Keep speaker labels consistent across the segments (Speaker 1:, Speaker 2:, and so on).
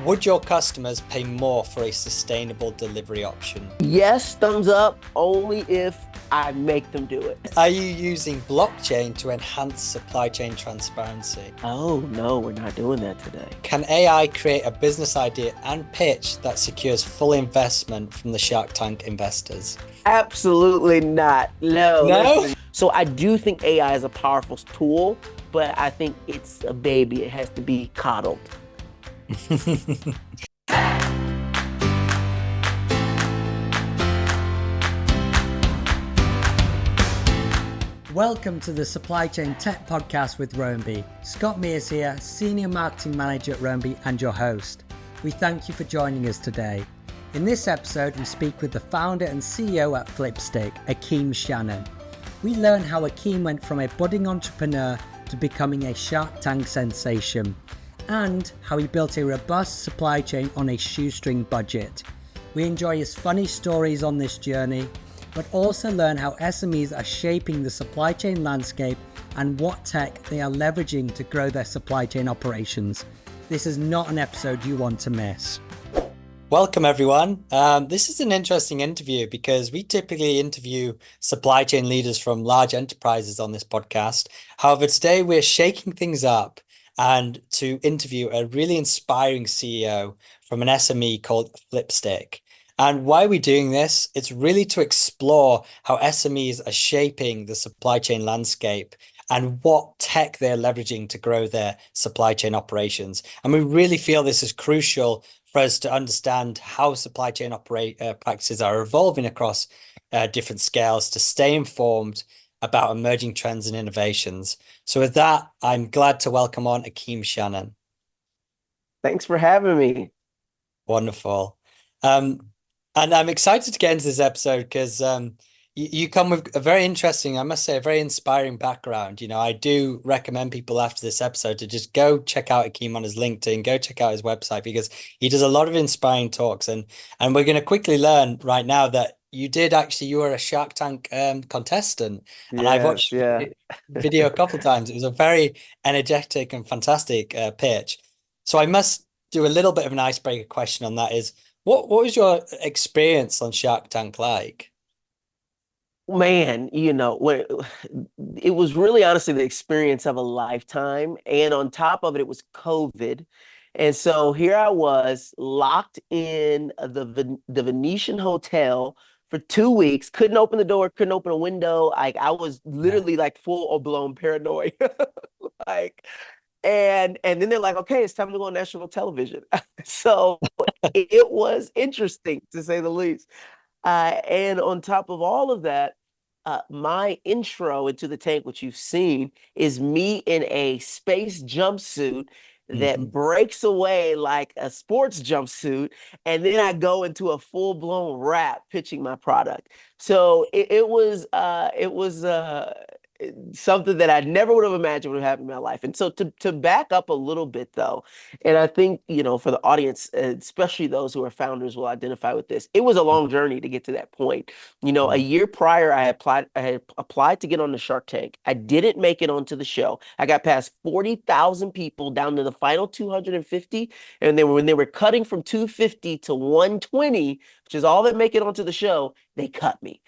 Speaker 1: Would your customers pay more for a sustainable delivery option?
Speaker 2: Yes, thumbs up, only if I make them do it.
Speaker 1: Are you using blockchain to enhance supply chain transparency?
Speaker 2: Oh, no, we're not doing that today.
Speaker 1: Can AI create a business idea and pitch that secures full investment from the Shark Tank investors?
Speaker 2: Absolutely not. No,
Speaker 1: No?
Speaker 2: listen. So I do think AI is a powerful tool, but I think it's a baby. It has to be coddled.
Speaker 3: Welcome to the Supply Chain Tech Podcast with Rowanby. Scott Mears here, Senior Marketing Manager at Rowanby and your host. We thank you for joining us today. In this episode, we speak with the founder and CEO at Flipstik, Akeem Shannon. We learn how Akeem went from a budding entrepreneur to becoming a Shark Tank sensation, and how he built a robust supply chain on a shoestring budget. We enjoy his funny stories on this journey, but also learn how SMEs are shaping the supply chain landscape and what tech they are leveraging to grow their supply chain operations. This is not an episode you want to miss.
Speaker 1: Welcome, everyone. This is an interesting interview because we typically interview supply chain leaders from large enterprises on this podcast. However, today we're shaking things up and to interview a really inspiring CEO from an SME called Flipstik. And why are we doing this? It's really to explore how SMEs are shaping the supply chain landscape and what tech they're leveraging to grow their supply chain operations. And we really feel this is crucial for us to understand how supply chain practices are evolving across different scales to stay informed about emerging trends and innovations. So with that, I'm glad to welcome on Akeem Shannon.
Speaker 2: Thanks for having me.
Speaker 1: Wonderful. And I'm excited to get into this episode because you come with a very interesting, I must say, a very inspiring background. You know, I do recommend people after this episode to just go check out Akeem on his LinkedIn, go check out his website because he does a lot of inspiring talks. And we're going to quickly learn right now that you were a Shark Tank contestant. And I've watched the video a couple of times. It was a very energetic and fantastic pitch. So I must do a little bit of an icebreaker question on that is, what was your experience on Shark Tank like?
Speaker 2: Man, it was really honestly the experience of a lifetime. And on top of it, it was COVID. And so here I was locked in the Venetian hotel for 2 weeks, couldn't open the door, couldn't open a window. Like I was literally like full or blown paranoid. Like, and then they're like, okay, it's time to go on national television. So it was interesting to say the least. And on top of all of that, my intro into the tank, which you've seen, is me in a space jumpsuit that breaks away like a sports jumpsuit, and then I go into a full-blown rap pitching my product. So it was something that I never would have imagined would have happened in my life. And so to back up a little bit though, and I think, for the audience, especially those who are founders will identify with this, it was a long journey to get to that point. A year prior, I had applied to get on the Shark Tank. I didn't make it onto the show. I got past 40,000 people down to the final 250. And when they were cutting from 250 to 120, which is all that make it onto the show, they cut me.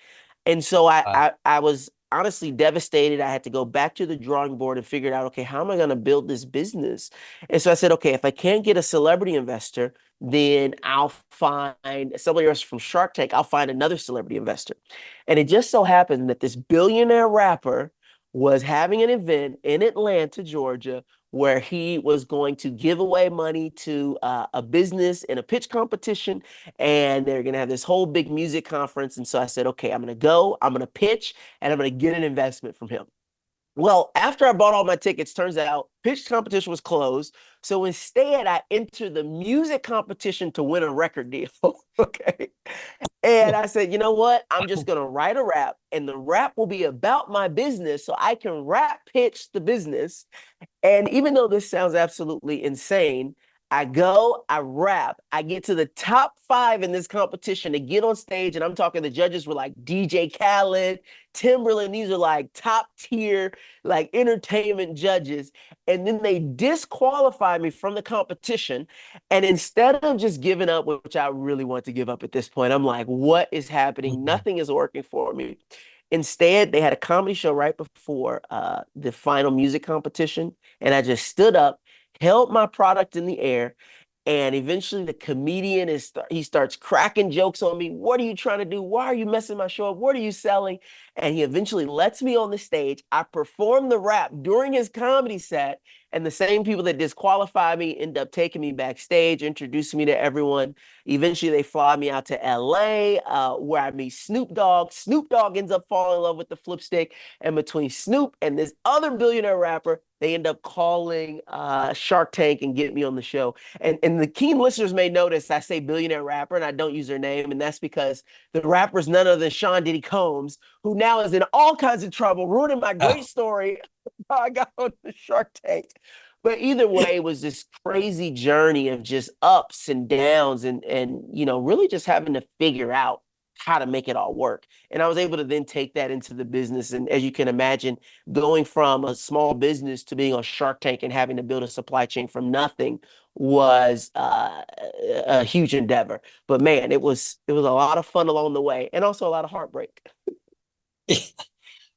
Speaker 2: And so I was honestly devastated. I had to go back to the drawing board and figure out, okay, how am I going to build this business? And so I said, okay, if I can't get a celebrity investor, then I'll find somebody else from Shark Tank. I'll find another celebrity investor. And it just so happened that this billionaire rapper was having an event in Atlanta, Georgia, where he was going to give away money to a business in a pitch competition, and they're going to have this whole big music conference. And so I said, okay, I'm going to go, I'm going to pitch, and I'm going to get an investment from him. Well, after I bought all my tickets, turns out pitch competition was closed. So instead, I entered the music competition to win a record deal. Okay. And I said, you know what? I'm just going to write a rap, and the rap will be about my business so I can rap pitch the business. And even though this sounds absolutely insane, I go, I rap, I get to the top 5 in this competition to get on stage. And I'm talking, the judges were like DJ Khaled, Timberland. These are like top tier, like entertainment judges. And then they disqualify me from the competition. And instead of just giving up, which I really want to give up at this point, I'm like, what is happening?
Speaker 1: Mhm.
Speaker 2: Nothing is working for me. Instead, they had a comedy show right before the final music competition. And I just stood up, held my product in the air, and eventually the comedian he starts cracking jokes on me. What are you trying to do? Why are you messing my show up? What are you selling? And he eventually lets me on the stage. I perform the rap during his comedy set, and the same people that disqualify me end up taking me backstage, introducing me to everyone. Eventually, they fly me out to LA, where I meet Snoop Dogg. Snoop Dogg ends up falling in love with the Flipstik, and between Snoop and this other billionaire rapper, they end up calling Shark Tank and get me on the show. And the keen listeners may notice I say billionaire rapper and I don't use their name, and that's because the rapper is none other than Sean Diddy Combs, who now is in all kinds of trouble, ruining my great
Speaker 1: Oh.
Speaker 2: story how I got on the Shark Tank. But either way, it was this crazy journey of just ups and downs, and really just having to figure out how to make it all work. And I was able to then take that into the business. And as you can imagine, going from a small business to being on Shark Tank and having to build a supply chain from nothing was a huge endeavor. But man, it was a lot of fun along the way, and also a lot of heartbreak.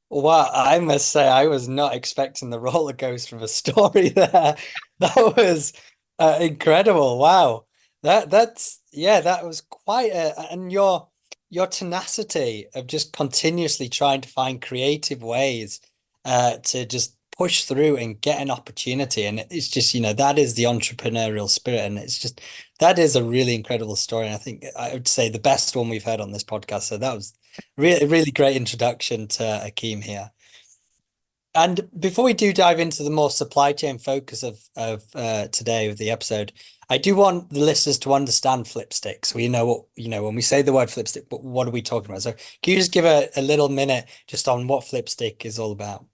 Speaker 1: Well, I must say, I was not expecting the roller coaster of a story there. That was incredible. Wow. That was quite and your tenacity of just continuously trying to find creative ways to just push through and get an opportunity. And it's just, that is the entrepreneurial spirit. And it's just, that is a really incredible story. And I think I would say the best one we've heard on this podcast. So that was really, really great introduction to Akeem here. And before we do dive into the more supply chain focus of today of the episode, I do want the listeners to understand Flipstik. So we know what, when we say the word Flipstik, but what are we talking about? So can you just give a little minute just on what Flipstik is all about?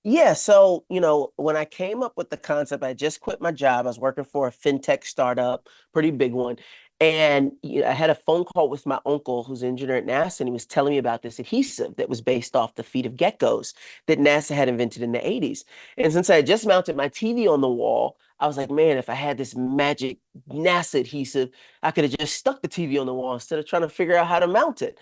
Speaker 2: Yeah, so when I came up with the concept, I just quit my job. I was working for a fintech startup, pretty big one. And I had a phone call with my uncle, who's an engineer at NASA, and he was telling me about this adhesive that was based off the feet of geckos that NASA had invented in the 80s. And since I had just mounted my TV on the wall, I was like, man, if I had this magic NASA adhesive, I could have just stuck the TV on the wall instead of trying to figure out how to mount it.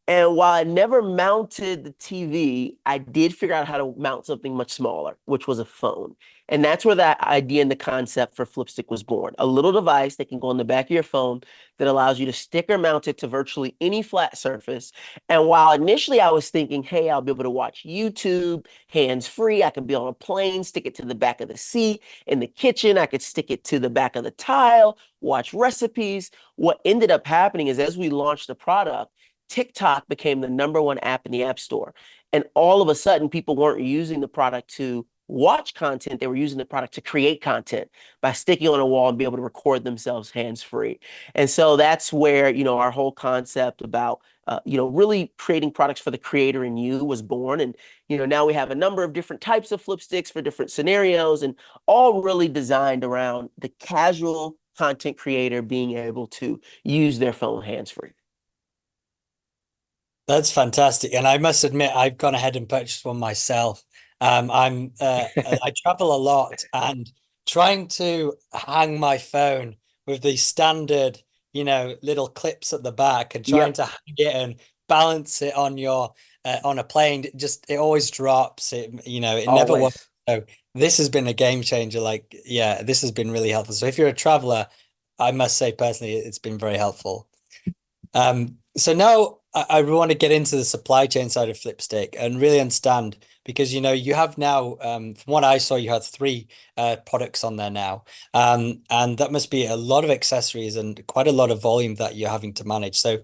Speaker 2: And while I never mounted the TV, I did figure out how to mount something much smaller, which was a phone. And that's where that idea and the concept for Flipstik was born. A little device that can go on the back of your phone that allows you to stick or mount it to virtually any flat surface. And while initially I was thinking, hey, I'll be able to watch YouTube hands-free, I could be on a plane, stick it to the back of the seat. In the kitchen, I could stick it to the back of the tile, watch recipes. What ended up happening is as we launched the product, TikTok became the #1 app in the App Store. And all of a sudden, people weren't using the product to watch content. They were using the product to create content by sticking on a wall and be able to record themselves hands-free. And so that's where, our whole concept about, really creating products for the creator and you was born. And, now we have a number of different types of Flipstiks for different scenarios, and all really designed around the casual content creator being able to use their phone hands-free.
Speaker 1: That's fantastic. And I must admit, I've gone ahead and purchased one myself. I travel a lot, and trying to hang my phone with the standard, little clips at the back, and trying
Speaker 2: Yep,
Speaker 1: to hang it and balance it on your on a plane, it always drops. It never works.
Speaker 2: always.
Speaker 1: So this has been a game changer. Like, yeah, this has been really helpful. So if you're a traveler, I must say personally, it's been very helpful. So now I want to get into the supply chain side of Flipstik and really understand, because you have now, from what I saw, you have 3 products on there now, and that must be a lot of accessories and quite a lot of volume that you're having to manage. So,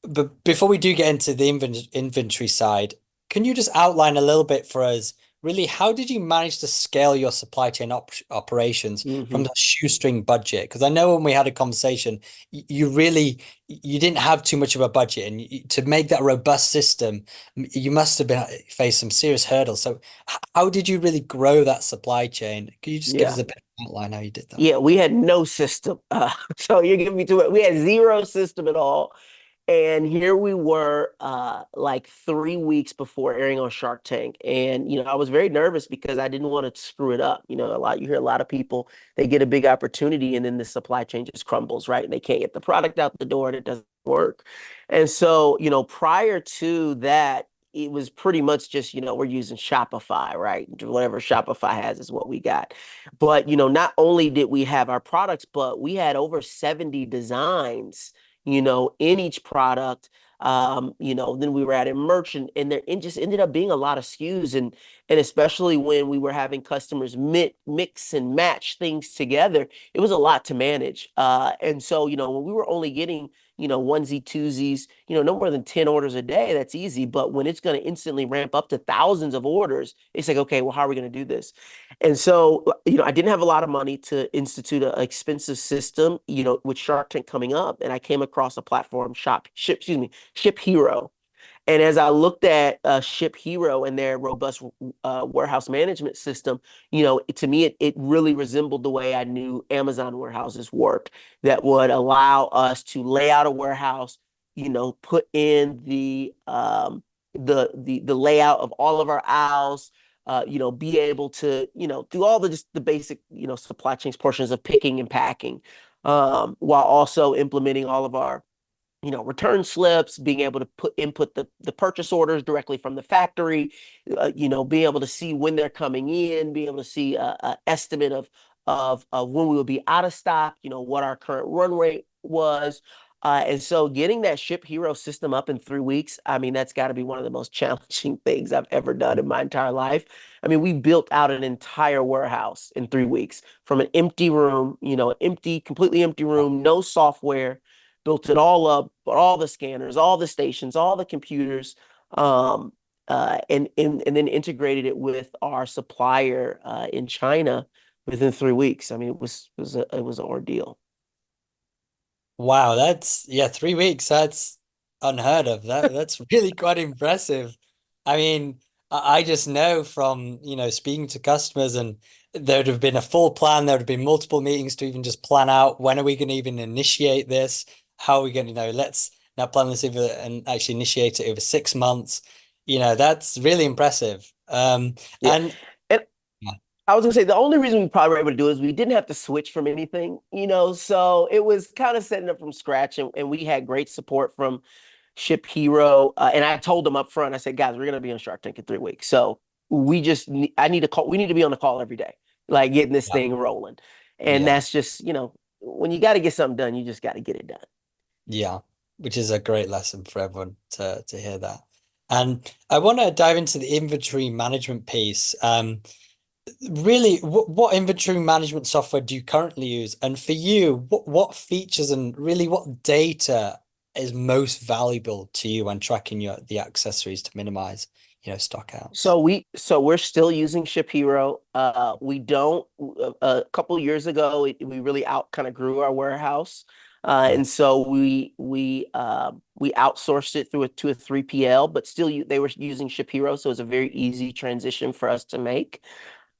Speaker 1: but before we do get into the inventory side, can you just outline a little bit for us, really, how did you manage to scale your supply chain operations from
Speaker 2: Hmm.
Speaker 1: the shoestring budget? Because I know when we had a conversation, you didn't have too much of a budget, and to make that robust system, you must have been faced some serious hurdles. So, how did you really grow that supply chain? Could you just give us
Speaker 2: Yeah.
Speaker 1: a bit of outline how you did that?
Speaker 2: Yeah, we had no system. So you're giving me too much. We had zero system at all. And here we were, like 3 weeks before airing on Shark Tank. And, I was very nervous because I didn't want to screw it up. You hear a lot of people, they get a big opportunity and then the supply chain just crumbles, right? And they can't get the product out the door and it doesn't work. And so, prior to that, it was pretty much just, we're using Shopify, right? Whatever Shopify has is what we got. But, not only did we have our products, but we had over 70 designs, in each product. Then we were adding merchant, and it just ended up being a lot of SKUs, and especially when we were having customers mix and match things together, it was a lot to manage. And so, when we were only getting, onesie, twosies, no more than 10 orders a day, that's easy. But when it's going to instantly ramp up to thousands of orders, it's like, okay, well, how are we going to do this? And so, I didn't have a lot of money to institute an expensive system, with Shark Tank coming up. And I came across a platform, Ship Hero. And as I looked at Ship Hero and their robust warehouse management system, to me, it really resembled the way I knew Amazon warehouses worked, that would allow us to lay out a warehouse, put in the layout of all of our aisles, be able to, do all just the basic, supply chains portions of picking and packing, while also implementing all of our, return slips, being able to input the purchase orders directly from the factory, being able to see when they're coming in, being able to see a estimate of when we will be out of stock, what our current run rate was. And so getting that Ship Hero system up in 3 weeks, I mean, that's got to be one of the most challenging things I've ever done in my entire life. I mean, we built out an entire warehouse in 3 weeks from an empty room, completely empty room, no software, built it all up, all the scanners, all the stations, all the computers, and then integrated it with our supplier in China within 3 weeks. I mean, it was an ordeal.
Speaker 1: Wow, yeah, 3 weeks. That's unheard of. That's really quite impressive. I mean, I just know from, speaking to customers, and there would have been a full plan. There would have been multiple meetings to even just plan out when are we going to even initiate this? How are we going to, let's now plan this over and actually initiate it over 6 months. That's really impressive.
Speaker 2: Yeah.
Speaker 1: And
Speaker 2: And
Speaker 1: yeah,
Speaker 2: I was gonna say the only reason we probably were able to do it is we didn't have to switch from anything, so it was kind of setting up from scratch, and we had great support from Ship Hero. And I told them up front, I said, guys, we're gonna be on Shark Tank in 3 weeks. So I need to call, we need to be on the call every day, like getting this
Speaker 1: yeah,
Speaker 2: thing rolling. And
Speaker 1: yeah.
Speaker 2: that's just, when you got to get something done, you just got to get it done.
Speaker 1: Yeah, which is a great lesson for everyone to hear that. And I want to dive into the inventory management piece. Really, what inventory management software do you currently use? And for you, what features and really what data is most valuable to you when tracking the accessories to minimize, stock outs?
Speaker 2: So we're still using Ship Hero. We don't. A couple years ago, we really out kind of grew our warehouse,
Speaker 1: Yeah,
Speaker 2: and so we outsourced it to a 3PL, but still they were using Ship Hero, so it's a very easy transition for us to make.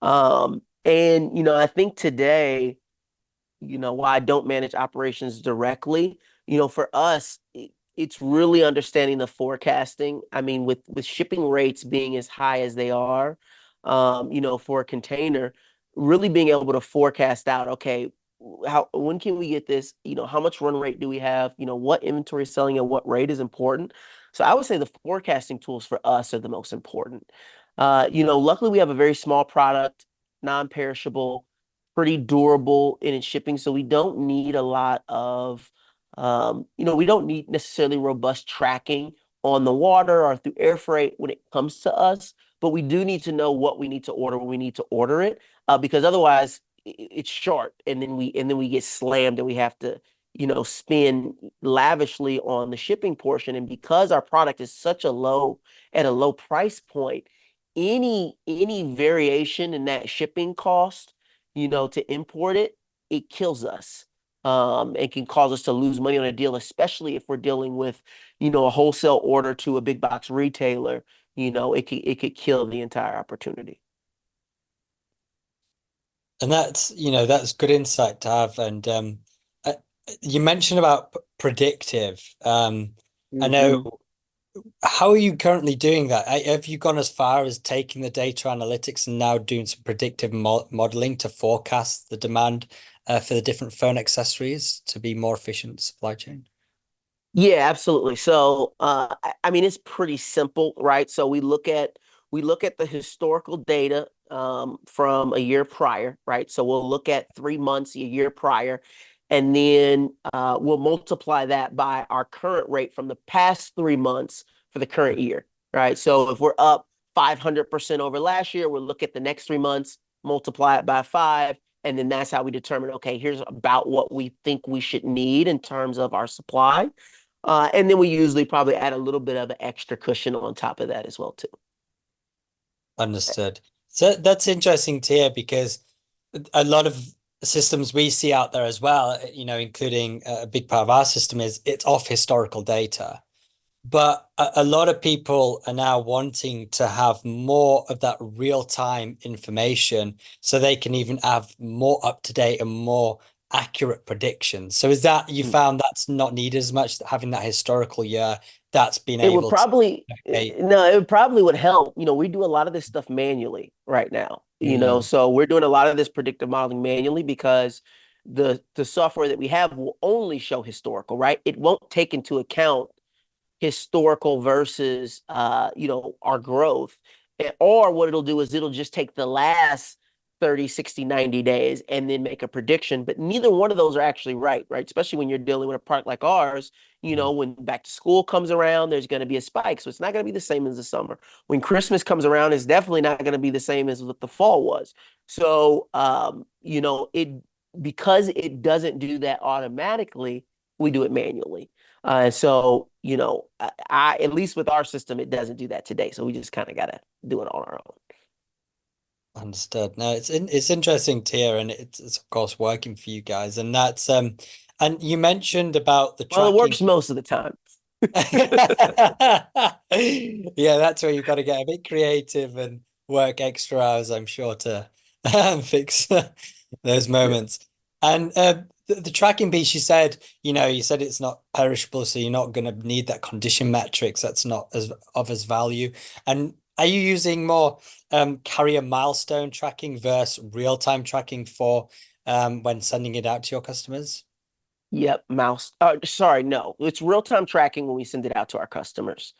Speaker 2: And I think today, why I don't manage operations directly, for us, it's really understanding the forecasting. I mean, with shipping rates being as high as they are, for a container, really being able to forecast out, okay, when can we get this? How much run rate do we have? What inventory is selling at what rate is important. So I would say the forecasting tools for us are the most important. Luckily we have a very small product, non-perishable, pretty durable in its shipping. So we don't need a lot of, we don't need necessarily robust tracking on the water or through air freight when it comes to us, but we do need to know what we need to order when we need to order it, because otherwise it's short, and then we get slammed and we have to, spend lavishly on the shipping portion. And because our product is at a low price point, any variation in that shipping cost, to import it, it kills us. It can cause us to lose money on a deal, especially if we're dealing with, a wholesale order to a big box retailer. It could kill the entire opportunity.
Speaker 1: And that's good insight to have. And uh, you mentioned about predictive. I know.
Speaker 2: Hmm.
Speaker 1: How are you currently doing that? Have you gone as far as taking the data analytics and now doing some predictive modeling to forecast the demand for the different phone accessories to be more efficient supply chain?
Speaker 2: Yeah, absolutely. So, I mean, it's pretty simple, right? So we look at the historical data from a year prior, right? So we'll look at 3 months, a year prior, and then we'll multiply that by our current rate from the past 3 months for the current year, right? So if we're up 500% over last year, we'll look at the next 3 months, multiply it by five, and then that's how we determine, okay, here's about what we think we should need in terms of our supply. And then we usually probably add a little bit of an extra cushion on top of that as well, too.
Speaker 1: Understood. So that's interesting to hear because a lot of systems we see out there as well, including a big part of our system is it's off historical data. But a lot of people are now wanting to have more of that real-time information so they can even have more up-to-date and more accurate predictions. So is that you
Speaker 2: Mm.
Speaker 1: found that's not needed as much, having that historical year, that's been
Speaker 2: It would
Speaker 1: able to
Speaker 2: probably,
Speaker 1: okay.
Speaker 2: no, it probably would help. We do a lot of this stuff manually right now,
Speaker 1: Mm,
Speaker 2: so we're doing a lot of this predictive modeling manually because the software that we have will only show historical, right? It won't take into account historical versus our growth. Or what it'll do is it'll just take the last 30, 60, 90 days and then make a prediction. But neither one of those are actually right? Especially when you're dealing with a product like ours,
Speaker 1: mm,
Speaker 2: when back to school comes around, there's going to be a spike. So it's not going to be the same as the summer. When Christmas comes around, it's definitely not going to be the same as what the fall was. So it because it doesn't do that automatically, we do it manually. So, at least with our system, it doesn't do that today. So we just kind of got to do it on our own.
Speaker 1: understood. No, it's interesting to hear, and it's of course working for you guys. And that's and you mentioned about the
Speaker 2: Well, it
Speaker 1: tracking.
Speaker 2: works most of the time.
Speaker 1: Yeah, that's where you've got to get a bit creative and work extra hours, I'm sure, to fix those
Speaker 2: Yeah.
Speaker 1: moments. And the tracking piece, you said it's not perishable, so you're not going to need that condition metrics. That's not as value. And are you using more carrier milestone tracking versus real-time tracking for when sending it out to your customers?
Speaker 2: Yep, mouse. Sorry, no. It's real-time tracking when we send it out to our customers.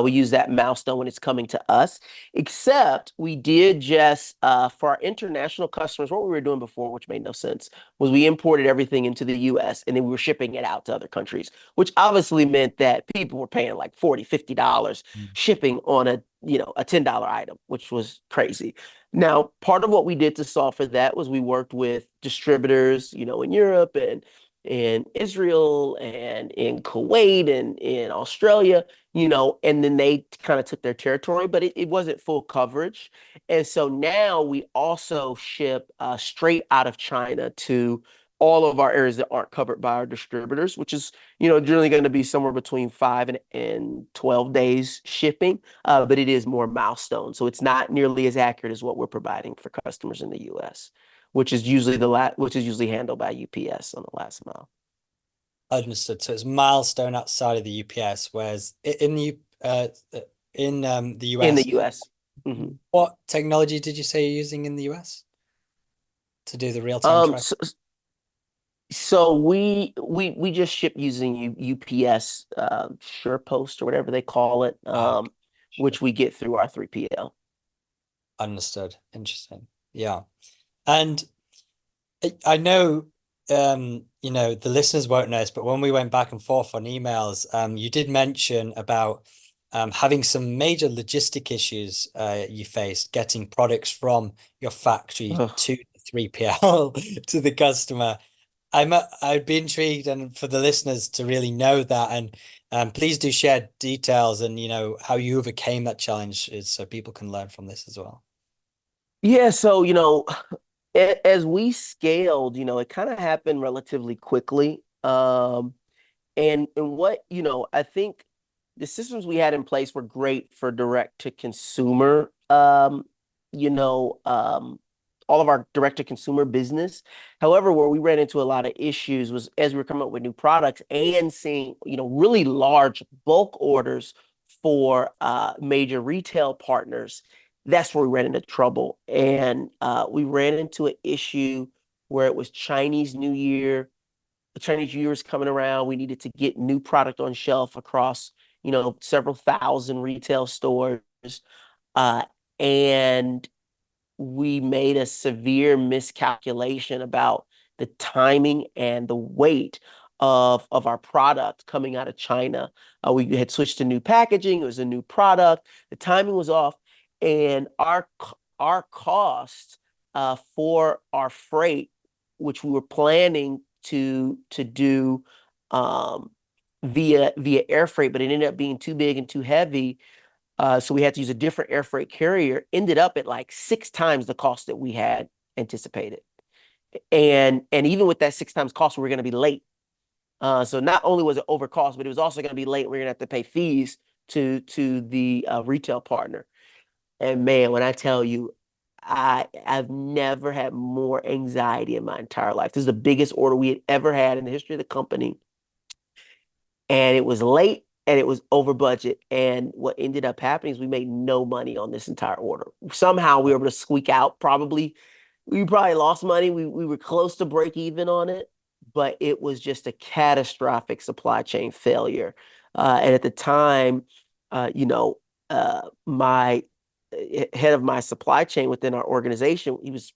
Speaker 2: We use that milestone when it's coming to us. Except we did just for our international customers, what we were doing before, which made no sense, was we imported everything into the US and then we were shipping it out to other countries, which obviously meant that people were paying like $40, $50 shipping on a $10 item, which was crazy. Now, part of what we did to solve for that was we worked with distributors, in Europe and in Israel and in Kuwait and in Australia, and then they kind of took their territory, but it wasn't full coverage. And so now we also ship straight out of China to all of our areas that aren't covered by our distributors, which is, generally going to be somewhere between 5 and 12 days shipping, but it is more milestone. So it's not nearly as accurate as what we're providing for customers in the US, which is usually handled by UPS on the last mile.
Speaker 1: Understood. So it's milestone outside of the UPS, whereas in the
Speaker 2: In
Speaker 1: US,
Speaker 2: the US. Hmm.
Speaker 1: what technology did you say you're using in the US to do the real-time
Speaker 2: Um,
Speaker 1: track?
Speaker 2: so, so we just ship using UPS SurePost or whatever they call it,
Speaker 1: Okay, sure.
Speaker 2: which we get through our 3PL.
Speaker 1: Understood. Interesting. Yeah. And I know the listeners won't know this, but when we went back and forth on emails, you did mention about having some major logistic issues you faced getting products from your factory
Speaker 2: Ugh.
Speaker 1: to the 3PL to the customer. I'd be intrigued and for the listeners to really know that, and please do share details and how you overcame that challenge, so people can learn from this as well.
Speaker 2: Yeah, so as we scaled, it kind of happened relatively quickly. And what, I think the systems we had in place were great for direct to consumer, you know, um, all of our direct to consumer business. However, where we ran into a lot of issues was as we were coming up with new products and seeing, really large bulk orders for major retail partners. That's where we ran into trouble. And we ran into an issue where it was Chinese New Year. The Chinese New Year was coming around. We needed to get new product on shelf across, several thousand retail stores. Uh, and we made a severe miscalculation about the timing and the weight of our product coming out of China. We had switched to new packaging. It was a new product. The timing was off, and our cost for our freight, which we were planning to do via air freight, but it ended up being too big and too heavy. So we had to use a different air freight carrier, ended up at like 6 times the cost that we had anticipated. And even with that 6 times cost, we were going to be late. So not only was it over cost, but it was also going to be late. We're going to have to pay fees to the retail partner. And man, when I tell you, I've never had more anxiety in my entire life. This is the biggest order we had ever had in the history of the company. And it was late and it was over budget. And what ended up happening is we made no money on this entire order. Somehow we were able to squeak out. We probably lost money. We were close to break even on it, but it was just a catastrophic supply chain failure. And at the time, my head of my supply chain within our organization, he was,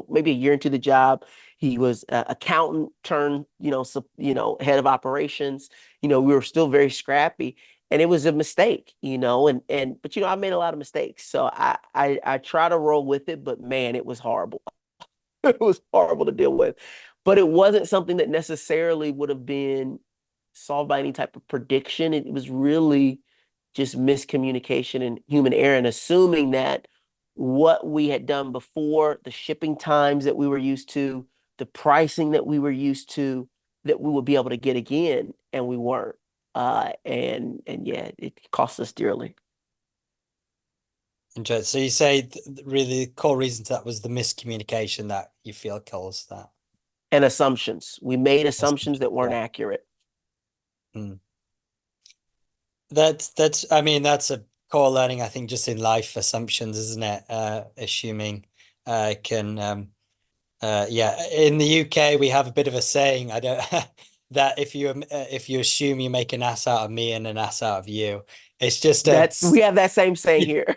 Speaker 2: maybe a year into the job. He was accountant turned, head of operations. We were still very scrappy, and it was a mistake, but I made a lot of mistakes. So I try to roll with it, but man, it was horrible. It was horrible to deal with. But it wasn't something that necessarily would have been solved by any type of prediction. It was really just miscommunication and human error, and assuming that what we had done before, the shipping times that we were used to, the pricing that we were used to, that we would be able to get again, and we weren't. And yeah, it cost us dearly.
Speaker 1: Interesting. So you say really the core reason to that was the miscommunication that you feel caused that.
Speaker 2: And assumptions. We made assumptions that weren't
Speaker 1: Yeah.
Speaker 2: accurate.
Speaker 1: Mm. I mean, that's a core learning, I think, just in life, assumptions, isn't it? Assuming can yeah. In the UK, we have a bit of a saying, I don't that if you assume you make an ass out of me and an ass out of you. It's just
Speaker 2: We have that same saying here.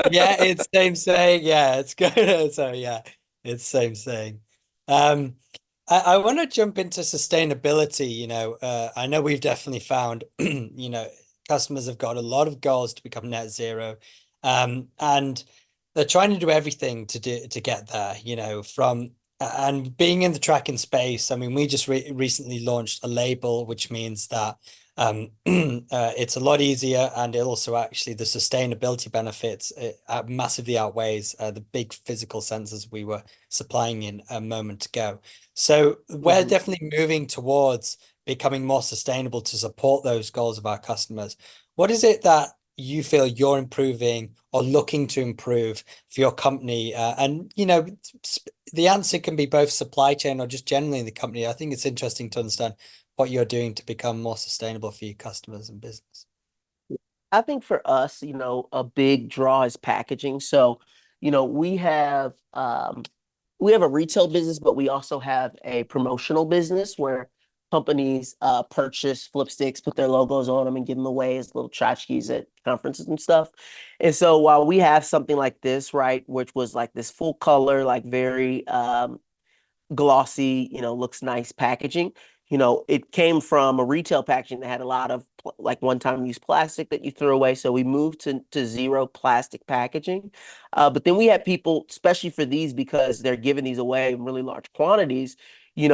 Speaker 1: yeah, it's same saying. Yeah, it's good. So yeah, it's same saying. Um, I want to jump into sustainability. I know we've definitely found, customers have got a lot of goals to become net zero, and they're trying to do everything to get there. And being in the tracking space. I mean, we just recently launched a label, which means that it's a lot easier, and it also actually the sustainability benefits massively outweighs the big physical sensors we were supplying in a moment ago. So we're definitely moving towards becoming more sustainable to support those goals of our customers. What is it that you feel you're improving or looking to improve for your company? And the answer can be both supply chain or just generally in the company. I think it's interesting to understand what you're doing to become more sustainable for your customers and business.
Speaker 2: I think for us, a big draw is packaging. So, we have a retail business, but we also have a promotional business where companies purchase Flipstiks, put their logos on them, and give them away as little tchotchkes at conferences and stuff. And so while we have something like this, right, which was like this full color, like very glossy, looks nice packaging. It came from a retail packaging that had a lot of like one-time use plastic that you threw away. So we moved to zero plastic packaging. But then we had people, especially for these, because they're giving these away in really large quantities,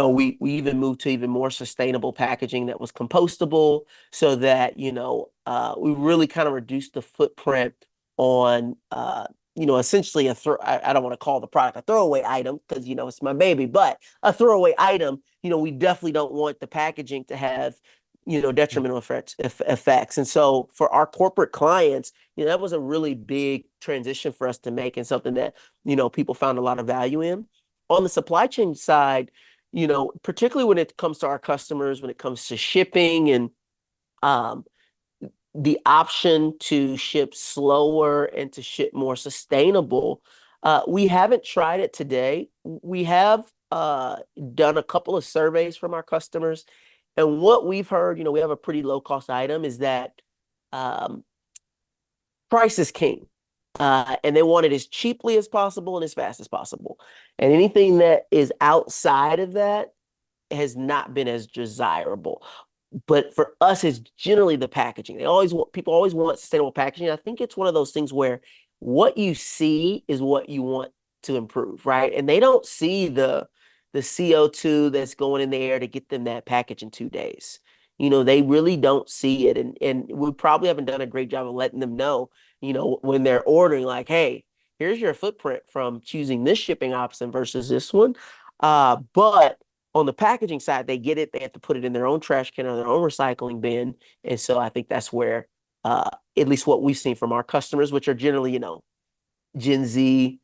Speaker 2: we even moved to even more sustainable packaging that was compostable so that, we really kind of reduced the footprint on, essentially I don't want to call the product a throwaway item because, it's my baby, but a throwaway item, we definitely don't want the packaging to have, detrimental effects. And so for our corporate clients, that was a really big transition for us to make and something that, people found a lot of value in. On the supply chain side, particularly when it comes to our customers, when it comes to shipping and um, the option to ship slower and to ship more sustainable, we haven't tried it today. We have done a couple of surveys from our customers. And what we've heard, we have a pretty low cost item, is that um, price is king. And they want it as cheaply as possible and as fast as possible. And anything that is outside of that has not been as desirable. But for us, it's generally the packaging. People always want sustainable packaging. I think it's one of those things where what you see is what you want to improve, right? And they don't see the CO2 that's going in the air to get them that package in 2 days. They really don't see it. And we probably haven't done a great job of letting them know, when they're ordering, like, hey, here's your footprint from choosing this shipping option versus this one. But on the packaging side, they get it. They have to put it in their own trash can or their own recycling bin. And so I think that's where, at least what we've seen from our customers, which are generally, Gen Z,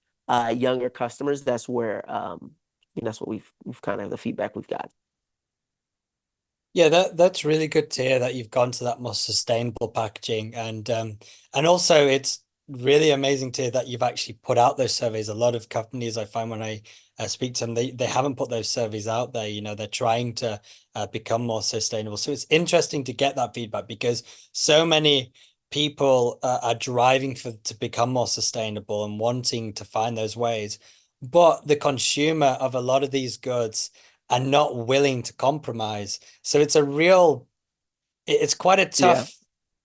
Speaker 2: younger customers, that's where, that's what we've kind of the feedback we've got.
Speaker 1: Yeah, that's really good to hear that you've gone to that more sustainable packaging, and also it's really amazing to hear that you've actually put out those surveys. A lot of companies I find when I speak to them, they haven't put those surveys out there. They're trying to become more sustainable. So it's interesting to get that feedback because so many people are driving to become more sustainable and wanting to find those ways, but the consumer of a lot of these goods are not willing to compromise. So it's quite a
Speaker 2: Yeah.
Speaker 1: tough,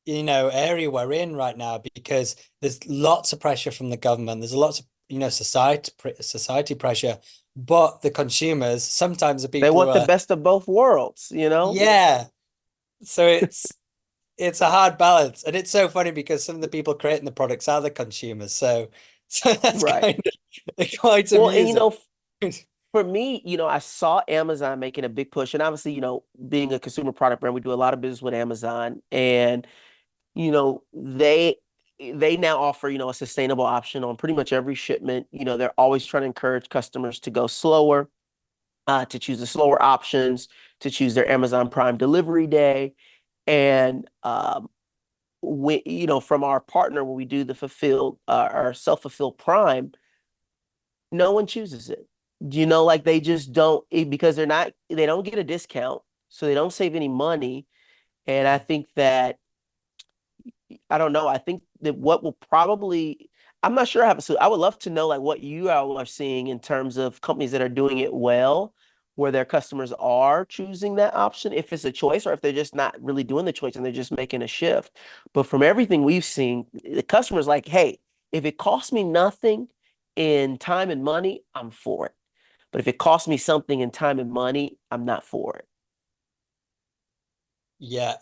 Speaker 1: area we're in right now because there's lots of pressure from the government. There's lots of, society pressure, but the consumers, sometimes the
Speaker 2: They
Speaker 1: people who
Speaker 2: want the
Speaker 1: are,
Speaker 2: best of both worlds,
Speaker 1: yeah. So it's a hard balance. And it's so funny because some of the people creating the products are the consumers. So that's
Speaker 2: Right.
Speaker 1: kind of quite
Speaker 2: Well, and
Speaker 1: amusing.
Speaker 2: for me, I saw Amazon making a big push, and obviously, being a consumer product brand, we do a lot of business with Amazon, and they now offer, a sustainable option on pretty much every shipment. They're always trying to encourage customers to go slower, to choose the slower options, to choose their Amazon Prime delivery day, and from our partner when we do the fulfilled, our self-fulfilled Prime, no one chooses it. Like they just don't, because they don't get a discount, so they don't save any money. And I think that, I don't know, I think that what will probably, I'm not sure so I would love to know like what you all are seeing in terms of companies that are doing it well, where their customers are choosing that option, if it's a choice or if they're just not really doing the choice and they're just making a shift. But from everything we've seen, the customer's like, hey, if it costs me nothing in time and money, I'm for it. But if it costs me something in time and money, I'm not for it.
Speaker 1: Yeah,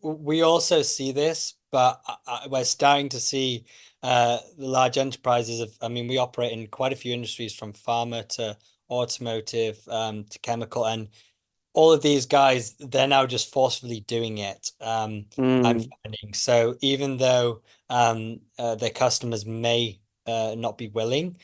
Speaker 1: we also see this, but we're starting to see the large enterprises I mean, we operate in quite a few industries from pharma to automotive to chemical, and all of these guys, they're now just forcefully doing it. I'm
Speaker 2: Mm,
Speaker 1: finding. So even though their customers may not be willing,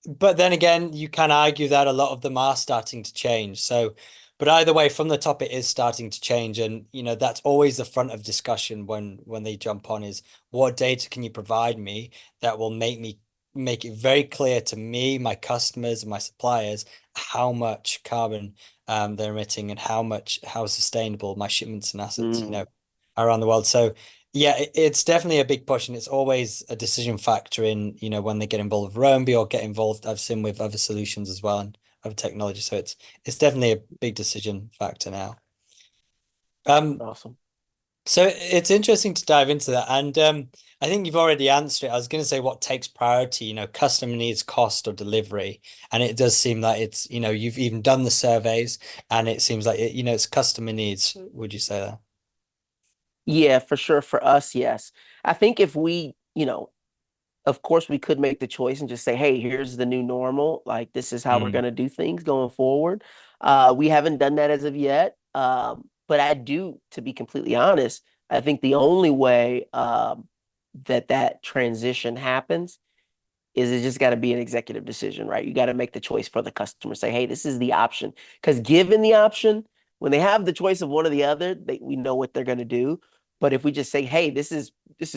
Speaker 1: but then again, you can argue that a lot of them are starting to change. So, but either way, from the top, it is starting to change, and that's always the front of discussion when they jump on is what data can you provide me that will make it very clear to me, my customers, and my suppliers how much carbon they're emitting and how sustainable my shipments and assets
Speaker 2: mm.
Speaker 1: are around the world. So yeah, it's definitely a big push, and it's always a decision factor in, when they get involved with Roamby or get involved, I've seen with other solutions as well and other technology. So it's definitely a big decision factor now. Um,
Speaker 2: Awesome.
Speaker 1: So it's interesting to dive into that. And I think you've already answered it. I was going to say what takes priority, customer needs, cost, or delivery. And it does seem like it's, you've even done the surveys and it seems like it's customer needs. Would you say that?
Speaker 2: Yeah, for sure. For us, yes. I think if we, of course, we could make the choice and just say, hey, here's the new normal. Like, this is how we're
Speaker 1: Mm,
Speaker 2: going to do things going forward. We haven't done that as of yet. But I do, to be completely honest, I think the only way that transition happens is it just got to be an executive decision, right? You got to make the choice for the customer. Say, hey, this is the option. Because given the option, when they have the choice of one or the other, we know what they're going to do. But if we just say, hey, this is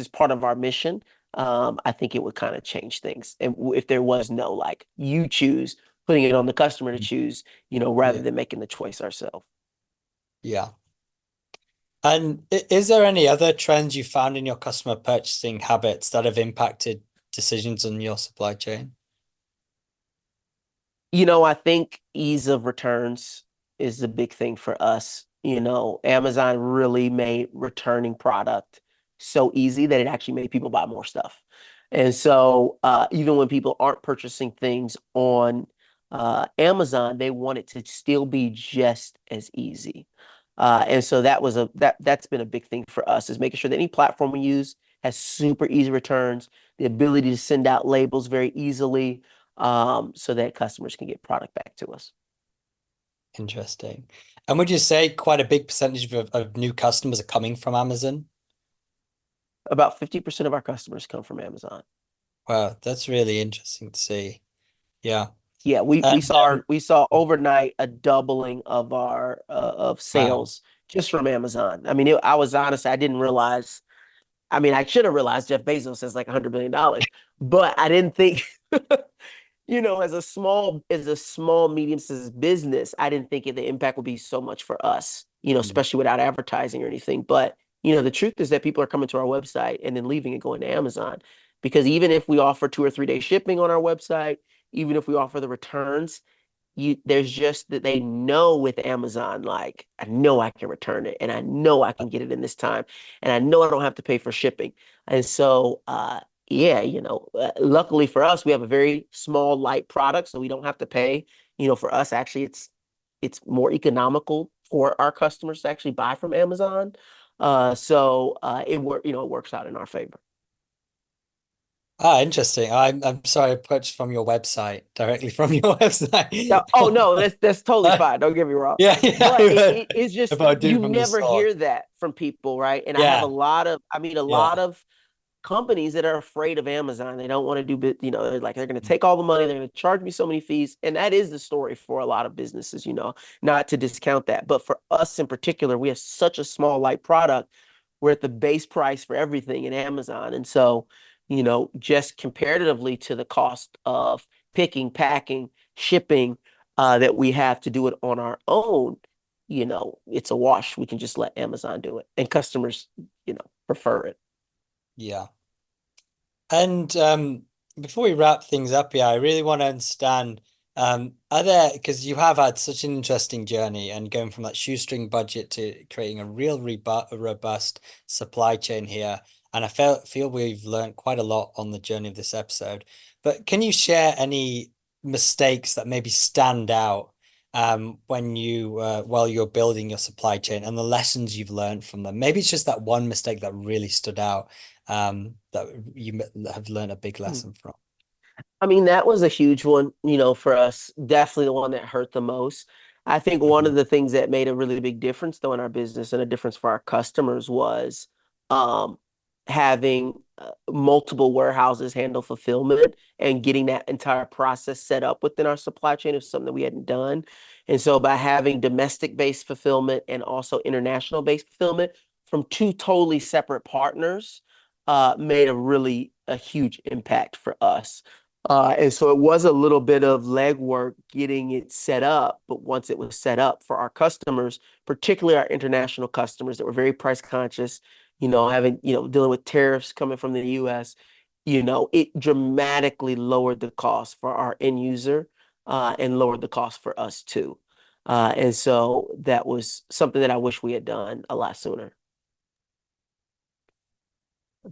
Speaker 2: part of our mission, I think it would kind of change things. And if there was no like you choose, putting it on the customer to choose, rather
Speaker 1: yeah.
Speaker 2: than making the choice ourselves.
Speaker 1: Yeah. And is there any other trends you found in your customer purchasing habits that have impacted decisions on your supply chain?
Speaker 2: I think ease of returns is the big thing for us. Amazon really made returning product so easy that it actually made people buy more stuff. And so even when people aren't purchasing things on Amazon, they want it to still be just as easy. And so that's been a big thing for us is making sure that any platform we use has super easy returns, the ability to send out labels very easily so that customers can get product back to us.
Speaker 1: Interesting. And would you say quite a big percentage of new customers are coming from Amazon?
Speaker 2: About 50% of our customers come from Amazon.
Speaker 1: Wow, that's really interesting to see. Yeah.
Speaker 2: Yeah, we
Speaker 1: And
Speaker 2: saw we saw overnight a doubling of our of
Speaker 1: wow.
Speaker 2: sales just from Amazon. I mean, I was honest, I didn't realize. I mean, I should have realized Jeff Bezos has like $100 billion, but I didn't think as a small medium-sized business, I didn't think the impact would be so much for us,
Speaker 1: Mm,
Speaker 2: especially without advertising or anything. But the truth is that people are coming to our website and then leaving and going to Amazon because even if we offer 2 or 3 day shipping on our website, even if we offer the returns, there's just that they know with Amazon, like I know I can return it and I know I can get it in this time and I know I don't have to pay for shipping. And so yeah, luckily for us, we have a very small light product, so we don't have to pay. For us, actually, it's more economical for our customers to actually buy from Amazon. It works out in our favor.
Speaker 1: Interesting. I'm sorry, I purchased from your website, directly from your
Speaker 2: Yeah.
Speaker 1: website.
Speaker 2: Oh no, that's totally fine. Don't get me wrong.
Speaker 1: Yeah, yeah,
Speaker 2: But it's
Speaker 1: if
Speaker 2: just
Speaker 1: I did
Speaker 2: you
Speaker 1: it from the
Speaker 2: never
Speaker 1: store.
Speaker 2: hear that from people, right? And I have a
Speaker 1: Yeah,
Speaker 2: lot of, I mean, a lot
Speaker 1: yeah.
Speaker 2: of companies that are afraid of Amazon. They don't want to do, they're like, they're going to take all the money, they're going to charge me so many fees. And that is the story for a lot of businesses, not to discount that. But for us in particular, we have such a small light product. We're at the base price for everything in Amazon. And so, just comparatively to the cost of picking, packing, shipping, that we have to do it on our own, it's a wash. We can just let Amazon do it. And customers, prefer it.
Speaker 1: Yeah. And before we wrap things up, yeah, I really want to understand are there, because you have had such an interesting journey and going from that shoestring budget to creating a real robust supply chain here. And I feel we've learned quite a lot on the journey of this episode. But can you share any mistakes that maybe stand out when while you're building your supply chain and the lessons you've learned from them? Maybe it's just that one mistake that really stood out that you have learned a big lesson from?
Speaker 2: I mean, that was a huge one, for us. Definitely the one that hurt the most. I think one
Speaker 1: Mhm.
Speaker 2: of the things that made a really big difference, though, in our business and a difference for our customers was um, having multiple warehouses handle fulfillment and getting that entire process set up within our supply chain is something that we hadn't done. And so by having domestic-based fulfillment and also international-based fulfillment from two totally separate partners made a huge impact for us. And so it was a little bit of legwork getting it set up. But once it was set up for our customers, particularly our international customers that were very price conscious, dealing with tariffs coming from the US, it dramatically lowered the cost for our end user and lowered the cost for us too. And so that was something that I wish we had done a lot sooner.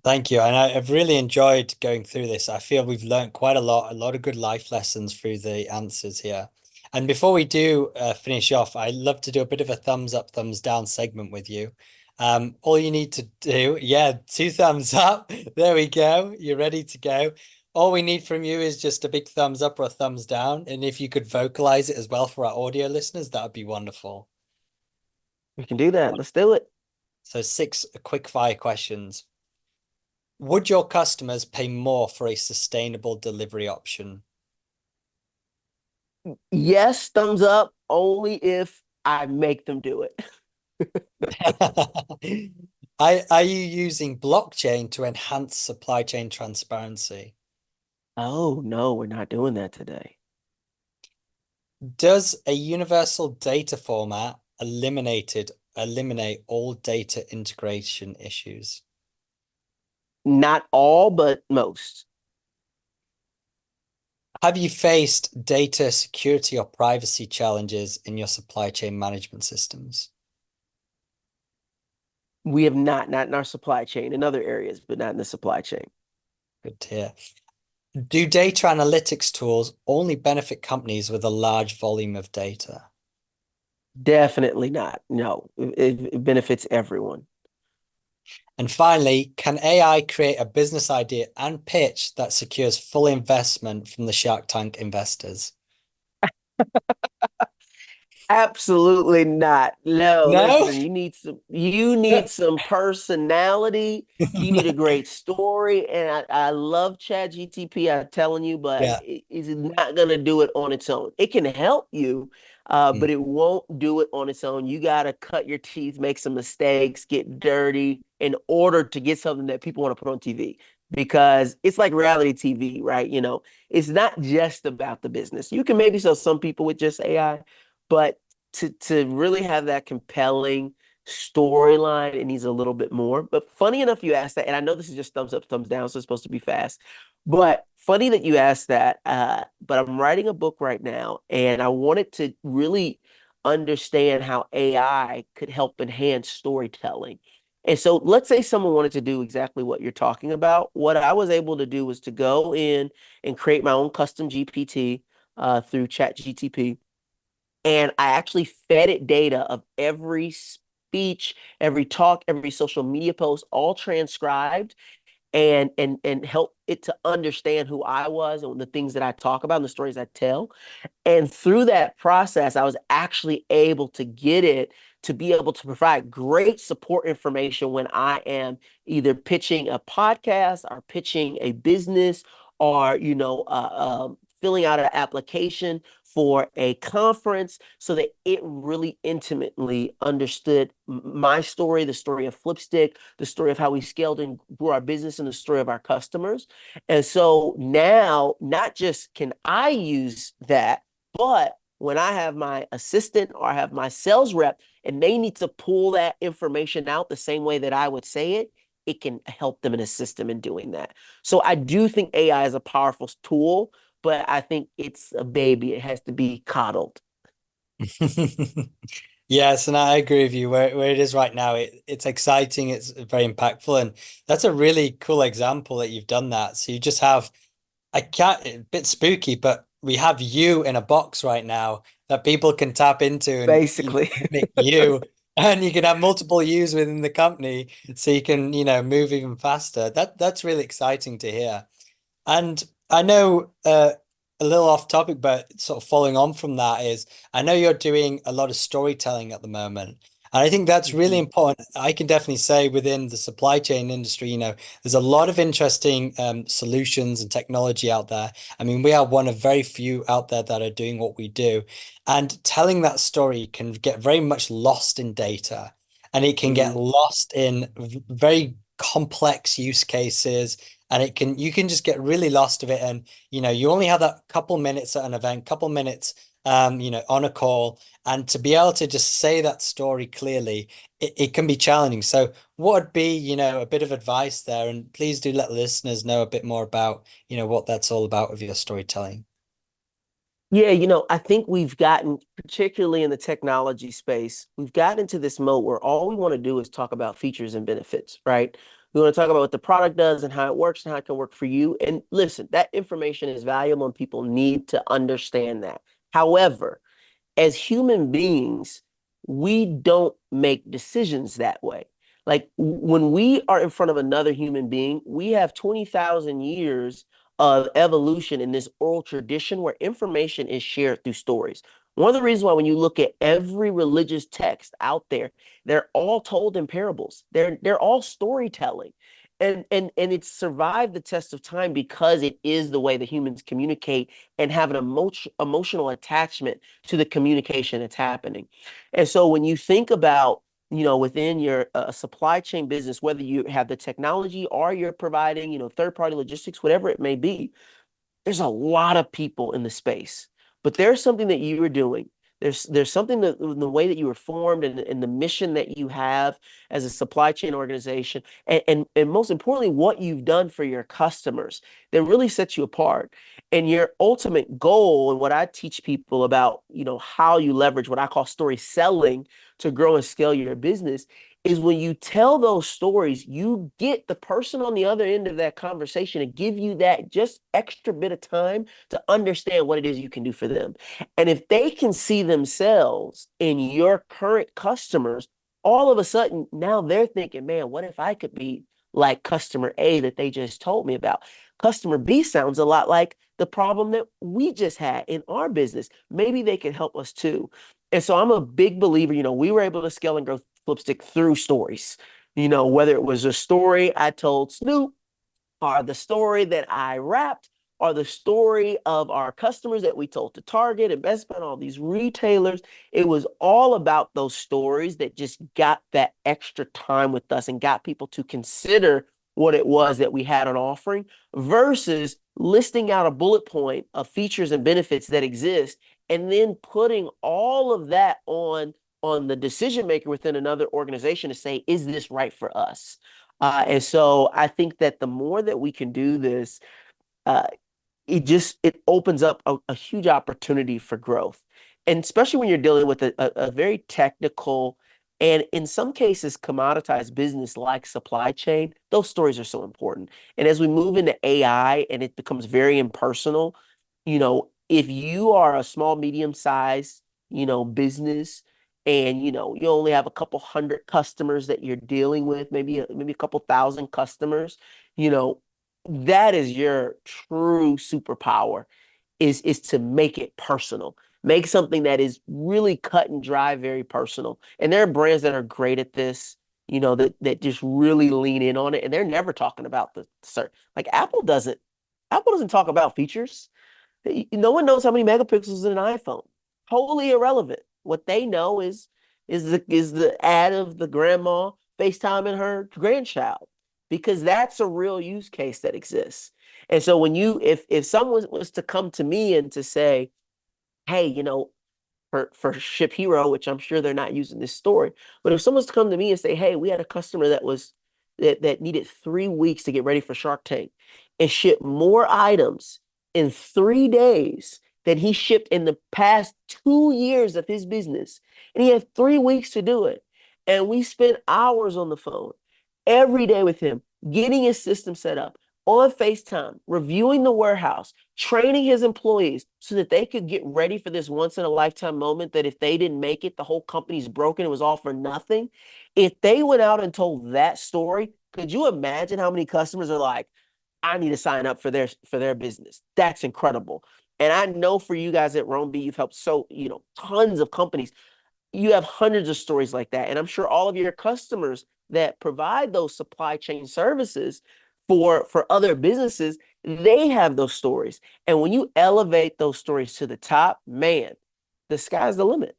Speaker 1: Thank you. And I've really enjoyed going through this. I feel we've learned quite a lot of good life lessons through the answers here. And before we do finish off, I'd love to do a bit of a thumbs up, thumbs down segment with you. All you need to do, yeah, two thumbs up. There we go. You're ready to go. All we need from you is just a big thumbs up or a thumbs down. And if you could vocalize it as well for our audio listeners, that would be wonderful.
Speaker 2: We can do that. Let's do it.
Speaker 1: So six quick fire questions. Would your customers pay more for a sustainable delivery option?
Speaker 2: Yes, thumbs up, only if I make them do it.
Speaker 1: Are you using blockchain to enhance supply chain transparency?
Speaker 2: Oh, no, we're not doing that today.
Speaker 1: Does a universal data format eliminate all data integration issues?
Speaker 2: Not all, but most.
Speaker 1: Have you faced data security or privacy challenges in your supply chain management systems?
Speaker 2: We have not in our supply chain, in other areas, but not in the supply chain.
Speaker 1: Good to hear. Do data analytics tools only benefit companies with a large volume of data?
Speaker 2: Definitely not. No, it benefits everyone.
Speaker 1: And finally, can AI create a business idea and pitch that secures full investment from the Shark Tank investors?
Speaker 2: Absolutely not. No,
Speaker 1: No?
Speaker 2: listen, you need some personality. You need a great story. And I love ChatGTP, I'm telling you, but
Speaker 1: Yeah.
Speaker 2: it's not gonna do it on its own. It can help you,
Speaker 1: Mm.
Speaker 2: but it won't do it on its own. You gotta cut your teeth, make some mistakes, get dirty in order to get something that people want to put on TV. Because it's like reality TV, right? It's not just about the business. You can maybe sell some people with just AI, but to really have that compelling storyline, it needs a little bit more. But funny enough, you asked that, and I know this is just thumbs up, thumbs down, so it's supposed to be fast. But funny that you asked that. But I'm writing a book right now, and I wanted to really understand how AI could help enhance storytelling. And so let's say someone wanted to do exactly what you're talking about. What I was able to do was to go in and create my own custom GPT through ChatGTP, and I actually fed it data of every speech, every talk, every social media post, all transcribed, and help it to understand who I was and the things that I talk about and the stories I tell. And through that process, I was actually able to get it to be able to provide great support information when I am either pitching a podcast or pitching a business, or filling out an application for a conference, so that it really intimately understood my story, the story of Flipstik, the story of how we scaled and grew our business, and the story of our customers. And so now, not just can I use that, but when I have my assistant or I have my sales rep and they need to pull that information out the same way that I would say it, it can help them and assist them in doing that. So I do think AI is a powerful tool, but I think it's a baby. It has to be coddled.
Speaker 1: Yes, and I agree with you. Where it is right now, it's exciting, it's very impactful, and that's a really cool example that you've done that. So you just have I can't, a bit spooky, but we have you in a box right now that people can tap into and
Speaker 2: Basically.
Speaker 1: mimic you. And you can have multiple yous within the company so you can, move even faster. That's really exciting to hear. And I know a little off topic, but sort of following on from that is I know you're doing a lot of storytelling at the moment. And I think that's really
Speaker 2: Mhm.
Speaker 1: important. I can definitely say within the supply chain industry, there's a lot of interesting solutions and technology out there. I mean, we are one of very few out there that are doing what we do. And telling that story can get very much lost in data, and it can get
Speaker 2: Mhm.
Speaker 1: lost in very complex use cases, and you can just get really lost of it. And you only have that couple minutes at an event, couple minutes on a call, and to be able to just say that story clearly, it can be challenging. So what would be a bit of advice there? And please do let listeners know a bit more about what that's all about with your storytelling.
Speaker 2: Yeah, I think we've gotten, particularly in the technology space, we've gotten into this mode where all we want to do is talk about features and benefits, right? We want to talk about what the product does and how it works and how it can work for you. And listen, that information is valuable and people need to understand that. However, as human beings, we don't make decisions that way. Like when we are in front of another human being, we have 20,000 years of evolution in this oral tradition where information is shared through stories. One of the reasons why when you look at every religious text out there, they're all told in parables. They're all storytelling. And it's survived the test of time because it is the way that humans communicate and have an emotional attachment to the communication that's happening. And so when you think about, within your supply chain business, whether you have the technology or you're providing, third-party logistics, whatever it may be, there's a lot of people in the space, but there's something that you are doing. There's something that in the way that you were formed and the mission that you have as a supply chain organization, and most importantly, what you've done for your customers that really sets you apart. And your ultimate goal, and what I teach people about, how you leverage what I call story selling to grow and scale your business, is when you tell those stories, you get the person on the other end of that conversation to give you that just extra bit of time to understand what it is you can do for them. And if they can see themselves in your current customers, all of a sudden now they're thinking, man, what if I could be like customer A that they just told me about? Customer B sounds a lot like the problem that we just had in our business. Maybe they can help us too. And so I'm a big believer, we were able to scale and grow Flipstik through stories. Whether it was a story I told Snoop, or the story that I rapped, or the story of our customers that we told to Target and Best Buy and all these retailers. It was all about those stories that just got that extra time with us and got people to consider what it was that we had on offering versus listing out a bullet point of features and benefits that exist and then putting all of that on the decision maker within another organization to say, is this right for us? And so I think that the more that we can do this, uh, it opens up a huge opportunity for growth. And especially when you're dealing with a very technical and in some cases commoditized business like supply chain, those stories are so important. And as we move into AI and it becomes very impersonal, if you are a small, medium-sized, business and you only have a couple hundred customers that you're dealing with, maybe a couple thousand customers, that is your true superpower is to make it personal. Make something that is really cut and dry, very personal. And there are brands that are great at this, that just really lean in on it. And they're never talking about like Apple doesn't talk about features. No one knows how many megapixels in an iPhone. Totally irrelevant. What they know is the ad of the grandma FaceTiming her grandchild, because that's a real use case that exists. And so if someone was to come to me and to say, hey, for Ship Hero, which I'm sure they're not using this story, but if someone's to come to me and say, hey, we had a customer that needed 3 weeks to get ready for Shark Tank and ship more items in 3 days than he shipped in the past 2 years of his business. And he had 3 weeks to do it. And we spent hours on the phone every day with him, getting his system set up on FaceTime, reviewing the warehouse, training his employees so that they could get ready for this once in a lifetime moment that if they didn't make it, the whole company's broken. It was all for nothing. If they went out and told that story, could you imagine how many customers are like, I need to sign up for their business? That's incredible. And I know for you guys at Roam-B, you've helped tons of companies. You have hundreds of stories like that. And I'm sure all of your customers that provide those supply chain services for other businesses, they have those stories. And when you elevate those stories to the top, man, the sky's the limit.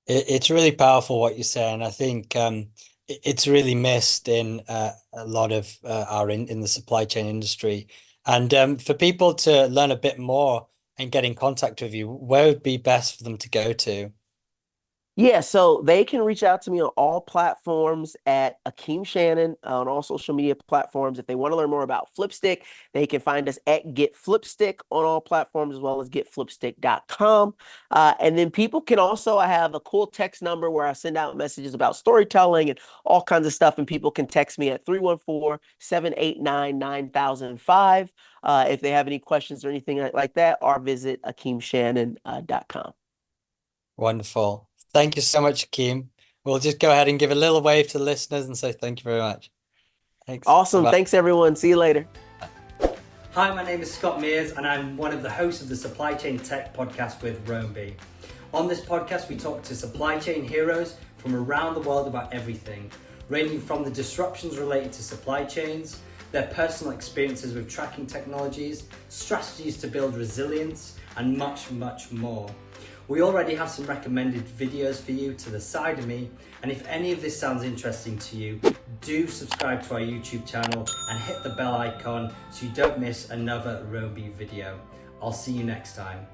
Speaker 1: It's really powerful what you're saying. I think it's really missed in a lot of our in the supply chain industry. And for people to learn a bit more and get in contact with you, where would be best for them to go to?
Speaker 2: Yeah, so they can reach out to me on all platforms at Akeem Shannon on all social media platforms. If they want to learn more about Flipstik, they can find us at Get Flipstik on all platforms as well as getflipstik.com. And then people can also, I have a cool text number where I send out messages about storytelling and all kinds of stuff. And people can text me at 314-789-9005 if they have any questions or anything like that, or visit AkeemShannon.com.
Speaker 1: Wonderful. Thank you so much, Akeem. We'll just go ahead and give a little wave to the listeners and say thank you very much. Thanks.
Speaker 2: Awesome.
Speaker 1: Bye.
Speaker 2: Thanks, everyone. See you later.
Speaker 3: Hi, my name is Scott Mears and I'm one of the hosts of the Supply Chain Tech podcast with Roamby. On this podcast, we talk to supply chain heroes from around the world about everything, ranging from the disruptions related to supply chains, their personal experiences with tracking technologies, strategies to build resilience, and much, much more. We already have some recommended videos for you to the side of me, and if any of this sounds interesting to you, do subscribe to our YouTube channel and hit the bell icon so you don't miss another Roamby video. I'll see you next time.